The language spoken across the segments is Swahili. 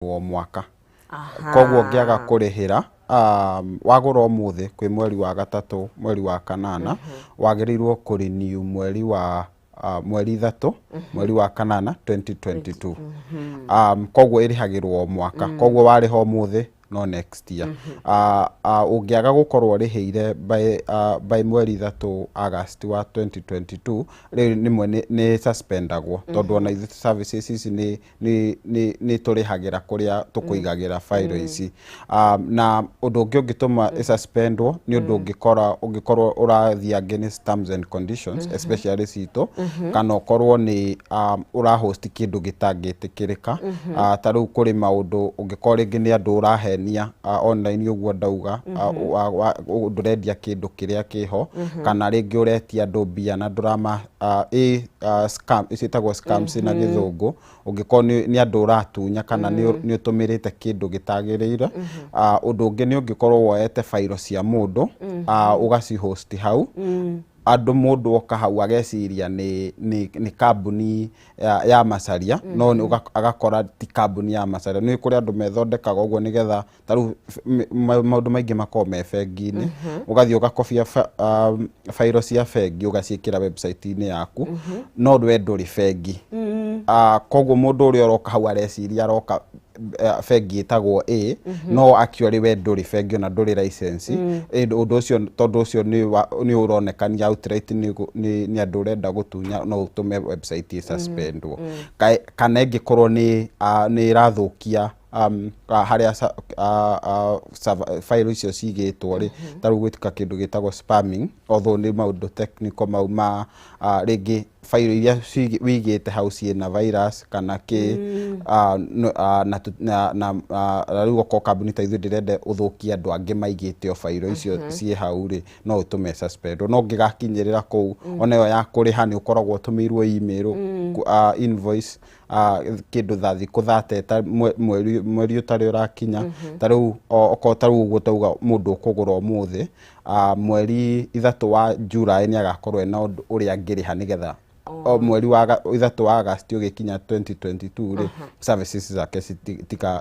o mwaka koguo ngiaga kurihira wagura umuthi kwi mweri wa gatatu mweri wa kanana wagirirwo kurenew mweri wa mweri 3 mweri wa kanana 2022 koguo irihagirwo o mwaka koguo wariho umuthi no next year ungiaga gukorwo riheire by mweri 3 August wa 2022 rimwe ni suspendagwo tondu ona services ici ni turihagira kuria tukuigagira file ici na undu ungi ungituma suspendwo ni undu ungikorwo urathia against terms and conditions especially cito kana ukorwo ni urahost kindu gitangitikirika taru kuri maundu ungikorwo ringi ni andu urahenia online uguo ndauga ndurendia kindu kiria kiho kana ringi uretia andu mbia na ndurama scam isitagwo scams na githungu ungikorwo ni andu uratunya kana ni utumirite kindu gitagirire undu ungi ni ungikorwo woete file cia mundu ugaci host hau andu mundu oka hau ageciria ni kambuni ya macaria no agakora ti kambuni ya macaria ni kuri andu methondekaga uguo nigetha taru maundu maingi mako me bengi-ini ugathie ugakobia file cia bengi ugaciikira website-ini yaku no we nduri bengi koguo mundu uria uroka hau areciria aroka bengi itagwo A no actually we nduri bengi na nduri license undu ucio tondu ucio ni uronekania outright ni andu urenda gutunya no utume website suspendwo kana ingikorwo ni irathukia haria file icio cigitwo ri taru gwitika kindu gitagwo spamming although ni maundu technical mauma ringi file iria wigite hau ciina virus kana ki na riu ko kambuni ta ithu ndirende uthukia andu angi maigite o file icio cie hau ri no utume suspend no ngigakinyirira ku ona yo ya kuriha ni ukoragwo tumirwo email invoice kindu thathi kuthate mweri utari urakinya taru oko taru gutauga mundu ukugura umuthi mweri 3 wa July ni agakorwo na undu uria ngiriha nigetha mweri wa 3 wa August ugikinya 2022 ri services zake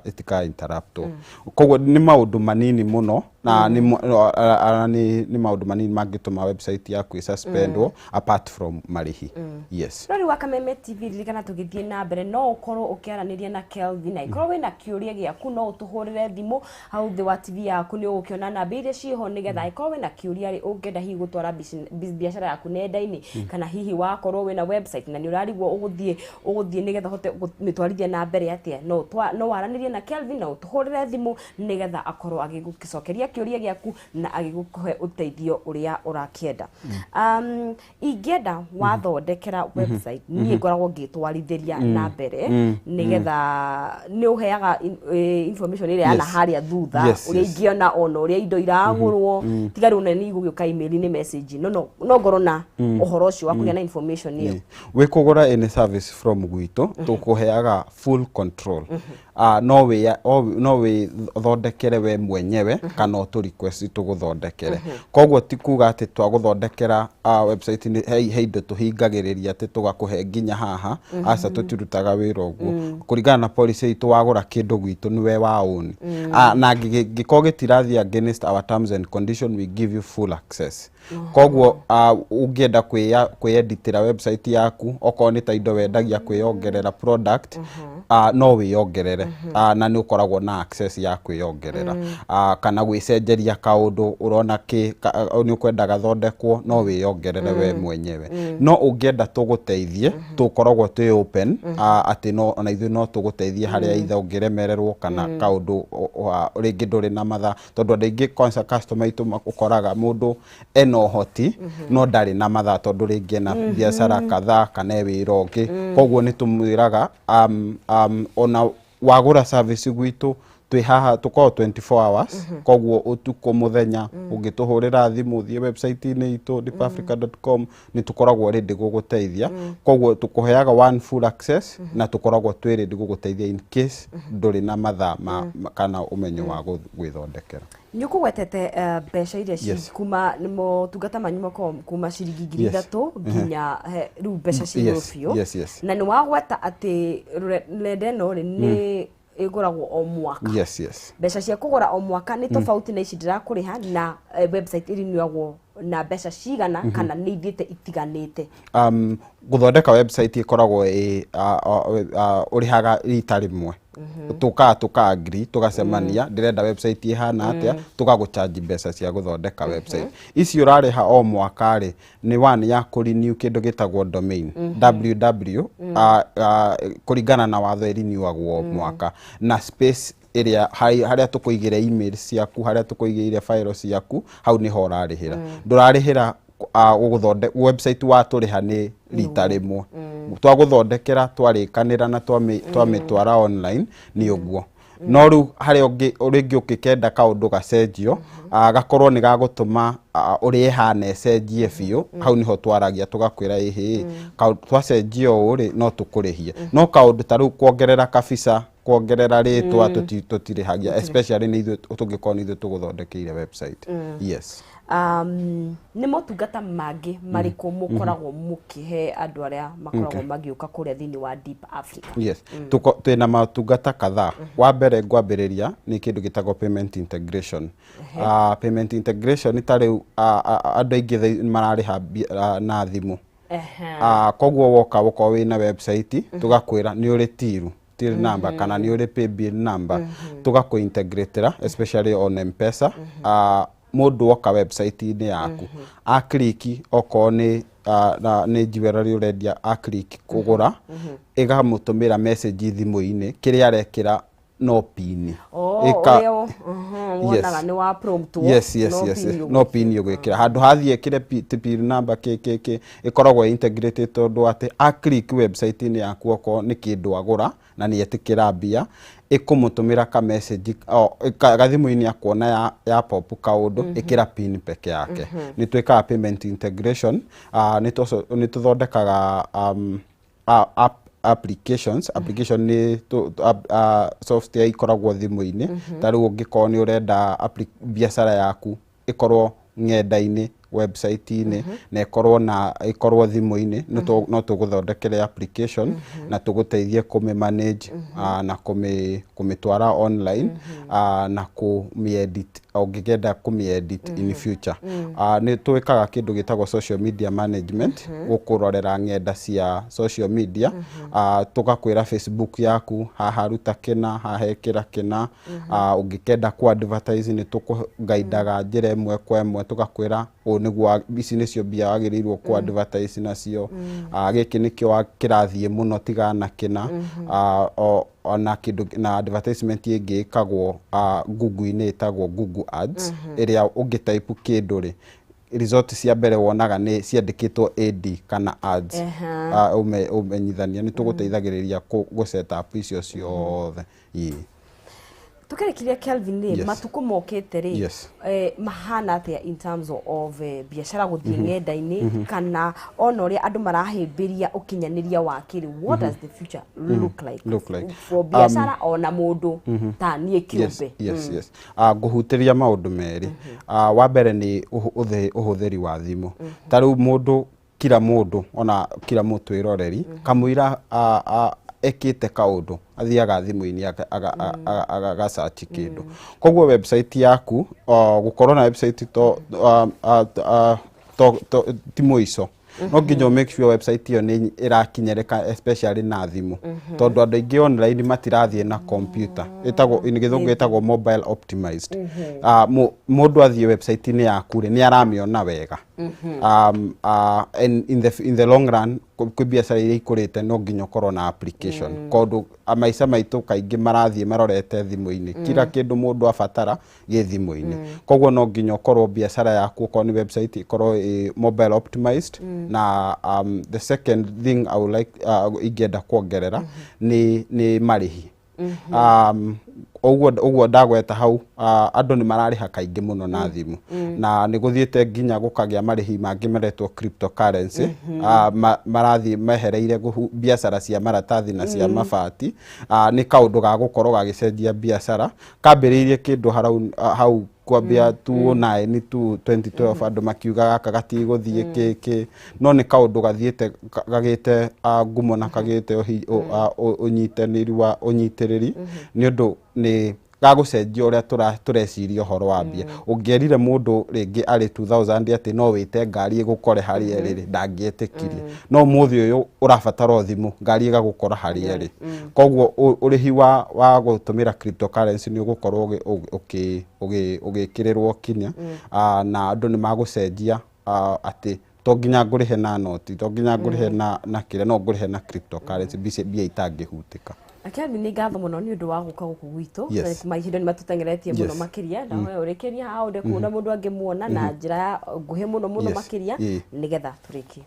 itika interrupt koguo ni maundu manini muno na ni maundu manini mangituma website yaku suspendwo apart from marihi yes Rori wa Kameme TV ririkana tugithie na mbere no ukorwo ukiaraniria na Kelvin na ikorwo wina kiuria giaku no utuhurire thimu hau thi wa TV yaku ni ukiona namba iria ciho nigetha ikorwo wina kiuria ri ungenda hihi gutwara biashara yaku nenda-ini kana hihi wakorwo wina website na ni urarigwo uguthie nigetha hote mitwarithia na mbere atia no waranirie na Kelvin na utuhurire thimu nigetha akorwo agigukicokeria kiuria giaku na agigukuhe uteithio uria urakienda ingenda wathondekera website ni ngoragwo ngitwarithiria na mbere nigetha ni uheaga information iria ana haria thutha uria ingiona ona uria indo iragurwo tigaru na ni gugiuka email ni message no ngoro na uhoro ucio wakugia na information iyo we kugura any service from gwitu tukuheaga full control no we thondekere we mwenyewe kana tu request tuguthondekere koguo ti kuga ati twaguthondekera website ni heindo tuhingagiriria ati tugakuhe nginya haha aca tutirutaga wira uguo kuringana na policy itu wagura kindu gwitu ni we wa own na ngiko gitirathia against our terms and condition we give you full access koguo ungienda kwiyeditira website yaku okorwo ni ta indo wendagia kwiyongerera product no wiyongerere na ni ukoragwo na access ya kwiyongerera kana gwicenjeria kaundu urona ni ukwenda gathondekwo no wiyongerere we mwenyewe no ungienda tuguteithie tukoragwo twi open ati no ona ithu no tuguteithie haria itha ungiremererwo kana kaundu ringi nduri na matha tondu ndingi customer itu ukoraga mundu eno hoti no ndari na matha tondu ringi na biashara kadhaa kana wira ungi koguo ni tumwiraga ona wagura service gwitu twi haha tuko 24 hours koguo utuko muthenya ungituhurira thimu thie website-ini itu dipafrica.com ni tukoragwo ready guguteithia koguo tukuheaga one full access na tukoragwo twi ready guguteithia in case nduri na matha kana umenyo wa gwithondekera Nyukugwetete mbeca iria kuma nimo tungata manyu kuma ciringi 3,000 nginya riu mbeca cia biũ na ni wagweta ati rende no ni iguragwo o mwaka. Yes. Mbeca cia kugura o mwaka ni tofauti na ici ndirakuriha na website irinyuagwo na mbeca cigana kana ni ithiite itiganite. Guthondeka website ikoragwo urihaga rita rimwe. Tuka agree tugacemania ndirenda website ihana atia tugagucharge mbeca cia guthondeka website. Ici urariha o mwaka ri ni one ya kurenew kindu gitagwo domain www kuringana na watho irinyuagwo mwaka na space area haria tukuigira email ciaku haria tukuigira file ciaku hau niho urarihira ndurarihira website waturiha ni rita rimwe twaguthondekera twarikanira na twamitwara online ni uguo no riu haria uringi ukikenda kaundu gacenjio gakorwo ni gagutuma uri hana cenjie biu hau niho twaragia tugakwira ihi twacenjio uri no tukurihie no kaundu taru kuongerera kabisa kuongerera ritwa tutirihagia especially ni tungikorwo ni tuguthondekeire website. Yes. Ni motungata mangi mariko mukoragwo mukihe andu aria makoragwo magiuka kuria thini wa Deep Africa? Yes. Twina matungata kadhaa. Wa mbere ngwambiriria ni kindu gitagwo payment integration. Payment integration ni tari andu aingi marariha na thimu. Koguo woka wina website tugakwira ni uri till number kana ni uri pay bill number tugaku integratera especially on M-Pesa. Mundu woka website ni yaku a click oko ni jewelry urendia a click kugura igamutumira message thimu-ini kiria arekira no pin wonaga ni wa prompt yes no pin yugwikira handu hathie kire pin number kk ikoragwo integrated tondu ati a click website ni yaku oko ni kindu agura na ni etikira mbia ikumutumira ka message gathimu-ini akuona ya pop kaundu ikira pin peke yake ni twikaga payment integration ni tuthondekaga application ni software ikoragwo thimu-ini tari ungikorwo ni urenda biashara yaku ikorwo ng'enda-ini website-ini na ikorwo thimu-ini no tuguthondekere application na tuguteithie manage na kumitwara online na edit ungigenda edit in future. Ni twikaga kindu gitagwo social media management gukurorera ng'enda cia social media tugakwira Facebook yaku haha ruta kina hahekira kina ungikenda ku advertise ni tukuguidaga njira imwe kwa imwe tugakwira niguo ici nicio mbia wagirirwo ku advertise nacio giki nikio kirathie muno tigana kina ona kindu na advertisement ingi ikagwo Google-ini itagwo Google Ads iria ungitype kindu ri result cia mbere wonaga ni ciandikitwo AD kana ads umenyithania ni tuguteithagiriria gu set up icio ciothe. Tukirekiria Kelvin matuko mokete ri mahana atia in terms of biashara guthie ng'enda-ini kana ona uria andu marahimbiria ukinyaniria wa kiri what does the future look like for biashara ona mundu ta nie kiumbe? Yes. Nguhutiria maundu meri. Wa mbere ni uhuthiri wa thimu. Taru mundu kila mundu ona kila mutu iroreri kamwira ekite kaundu athiaga thimu-ini aga search kindu koguo website yaku gukorwo na website ti muico no nginya make sure website iyo ni irakinyereka especially na thimu tondu andu aingi online matirathie na computer itagwo ni githungu itagwo mobile optimized. Mundu athie website ni yaku ni aramiona wega in the long run kwi biashara iria ikurite no nginya ukorwo na application kondu maica maitu kaingi marathie marorete thimu-ini kila kindu mundu abatara gi thimu-ini koguo no nginya ukorwo biashara yaku ukorwo ni website ikorwo mobile optimized na the second thing I would like ingenda kuongerera ni marihi. Oguo ndagweta hau andu ni marariha kaingi muno na thimu na ni guthiete nginya gukagia marihi mangi maretwo cryptocurrency marathi mehereire biashara cia maratathi na cia mabati ni kaundu ga gukorwo gagicenjia biashara kambiriirie kindu hau kwambia 2009 2012 andu makiuga gaka gatiguthiĩ kĩkĩ no nĩ kaũndũ gathiĩte gagĩte ngumo na kagĩte ũnyitanĩri wa ũnyitĩrĩri nĩ ũndũ nĩ gagucenjia uria tureciria horo wa mbia ungerire mundu ringi ari 2000 ati no wite ngari igukore hari eri ndangĩetikirie no muthi uyu urabatara thimu ngari igagukora hari eri koguo urihi wa gutumira cryptocurrency ni ugukorwo ugikirirwo kinya na andu ni magucenjia ati to nginya ngurihe na noti to nginya ngurihe na kire no ngurihe na cryptocurrency bia itangihutika. Kelvin ni ngatho muno ni undu wa guka guku gwitu mahinda ni matutengeretie muno makiria na hoya urekeria ha unde kuona mundu angimuona na njira ya nguhi muno makiria nigetha turikie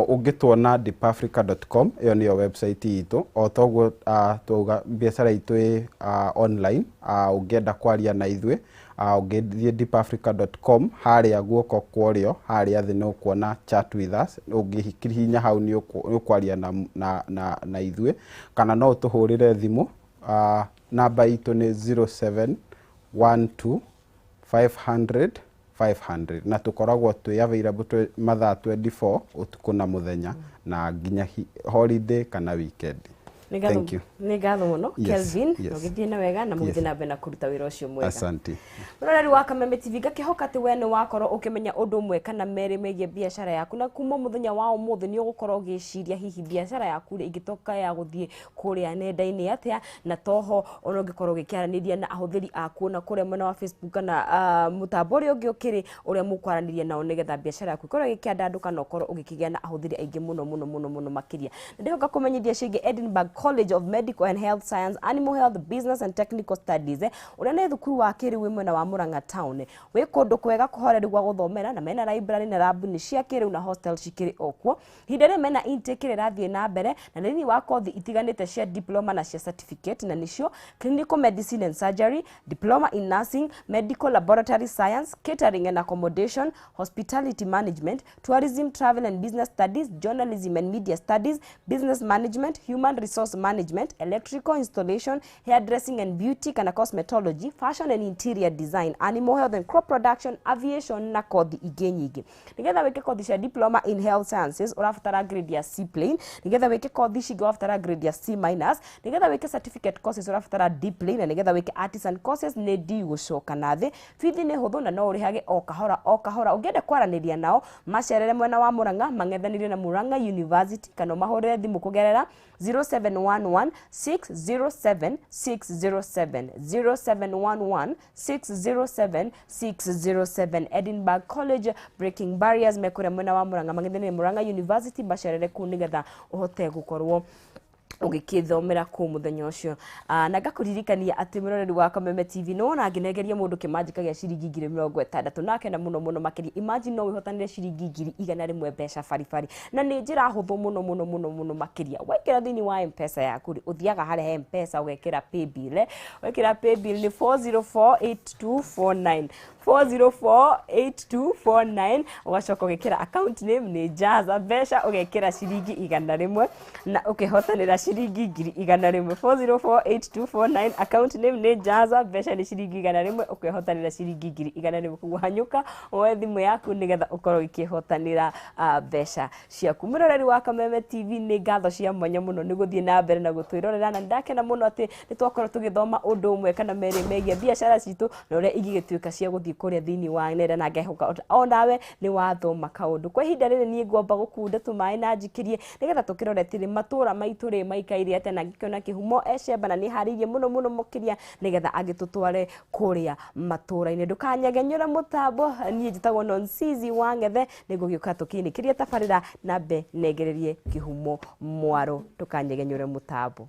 ungituona deepafrica.com iyo niyo website itu o toguo tuga biacara itu online ungienda kwaria na ithwe ungithie deepafrica.com haria guoko kwario haria thi no kuona chat with us ungihikinya hau ni ukwaria na ithwe kana no tuhurire thimu namba itu ni 0712 500 na tukoragwo twi available mathaa 24 utuku na muthenya na nginya holiday kana weekend. Thank you. Ni ngatho muno Kelvin ugithie na wega na muthi na bena kuruta wira ucio mwega. Asante. Muroreri wa Kameme TV gakihoka ati we ni wakorwo ukimenya undu umwe kana meri megie biashara yaku na kuma muthenya wa umuthi ni ugukorwo ugiciria hihi biashara yaku igitoka ya guthie kuria nenda-ini atia na toho ono ngikorwo gikiaraniria na ahuthiri aku na kuria mwena wa Facebook kana mutambo uria ungi ukiri uria mukwaraniria nao nigetha biashara yaku ikorwo gikiandanduka na ukorwo ugikigia na ahuthiri aingi muno makiria. Ndihoka kumenyithia ciĩgiĩ Edinburgh College of Medical and Health Science, Animal Health, Business and Technical Studies uria ni thukuru wa kiri wi mwena wa Murang'a town wi kundu kwega kuhoreri gwa guthomera na mena library na lab ni cia kiri na hostel cikiri okuo hindere mena intake rathie na mbere na nini wa kothi itiganite cia diploma na cia certificate na nicio clinical medicine and surgery, diploma in nursing, medical laboratory science, catering and accommodation, hospitality management, tourism, travel and business studies, journalism and media studies, business management, human resource management, electrical installation, hairdressing and beauty kana cosmetology, fashion and interior design, animal health and crop production, aviation na kothi ingĩ nyingĩ. Nigetha wike kothi cia diploma in health sciences urabatara grade ya C plain, nigetha wike kothi cia urabatara grade ya C minus, nigetha wike certificate courses urabatara D plain na nigetha wike artisan courses ni D gucoka na thi. Fithi ni huthu na no urihage o kahora ungienda kwaraniria nao macerere mwena wa Murang'a mang'ethanirie na Murang'a University kana mahurire thimu kugerera 0711 607 607 0711 607 607 Edinburgh College Breaking Barriers mekure mwena wa Murang'a mang'ethanirie Murang'a University bacerere ku nigetha uhote gukorwo ugikithomera ku muthenya ucio na ngakuririkania ati muroreri wa Kameme TV no na nginegeria mundu kimanjika gia ciringi 60 nake na muno makiri imagine no wihotanire ciringi 100 mbeca baribari na ni njira huthu muno makiria wekira thini wa M-Pesa yaku uthiaga hare M-Pesa ugekira paybill wekira paybill ni 4048249 4048249 ugacoka ugekira account name ni Jaza Besha ugekira ciringi 100 na ukihotanira ciringi 100 4048249 account name ni Jaza Besha ni ciringi 100 ukihotanira ciringi 100 kuhanyuka oe thimu yaku nigetha ukorwo ikihotanira besha ciaku. Muroreri wa Kameme TV ni ngatho cia mwanya muno ni guthie na mbere na gutwirorera na ndakena muno ati ni twakorwo tugithoma undu umwe kana meri megie biashara citu na uria igigituika cia guthie kuria thini wa nenda na ngehoka o nawe ni wathoma kaundu kwa ihinda riri ni ngomba gukunda tumai na njikirie nigetha tukiroretire matura maitu ri maikaire ate na ngikiona kihumo ecemba na ni haririe muno mukiria nigetha agitutware kuria matura-ini. Ndukanyegenyure mutambo nie njitagwo Nonsizi Wangethe nigugiuka tukinikiria tabarira na be negererie kihumo mwaro. Ndukanyegenyure mutambo.